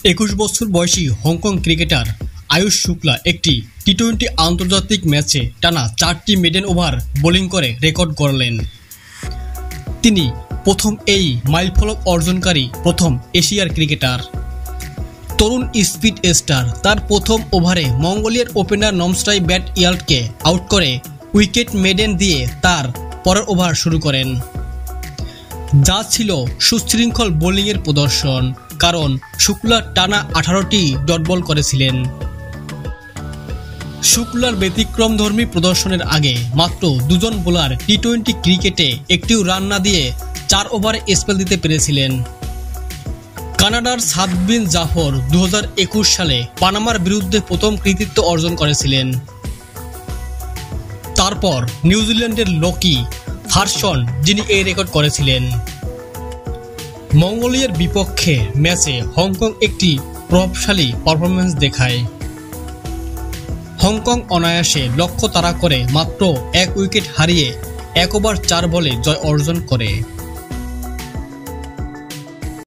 21 বছর বয়সী Hong Kong cricketer Ayush Shukla একটি টি-20 আন্তর্জাতিক ম্যাচে টানা 4টি মেডেন ওভার বোলিং করে রেকর্ড গড়লেন। তিনি প্রথম এই মাইলফলক অর্জনকারী প্রথম এশিয়ার ক্রিকেটার। তরুণ স্পিড স্টার তার প্রথম ওভারে মঙ্গোলিয়ার ওপেনার নমস্টাই ব্যাট ইয়াল্টকে আউট করে উইকেট মেডেন দিয়ে তার পরের ওভার শুরু করেন, যা ছিল সুশৃঙ্খল বোলিংয়ের প্রদর্শন, কারণ শুক্লা টানা 18টি ডট বল করেছিলেন। শুক্লার ব্যতিক্রমধর্মী প্রদর্শনের আগে মাত্র দুজন বোলার টি-20 ক্রিকেটে একটিও রান না দিয়ে 4 ওভারে স্পেল দিতে পেরেছিলেন। কানাডার সাদবিন জাফর 2021 সালে পানামার বিরুদ্ধে প্রথম কৃতিত্ব অর্জন করেছিলেন। তারপর নিউজিল্যান্ডের লকি ফারসন, যিনি এই রেকর্ড করেছিলেন। মঙ্গোলিয়ার বিপক্ষে ম্যাচে হংকং একটি প্রভাবশালী পারফরম্যান্স দেখায়। হংকং অনায়াসে লক্ষ্য তাড়া করে মাত্র 1 উইকেট হারিয়ে 1 ওভার 4 বলে জয় অর্জন করে।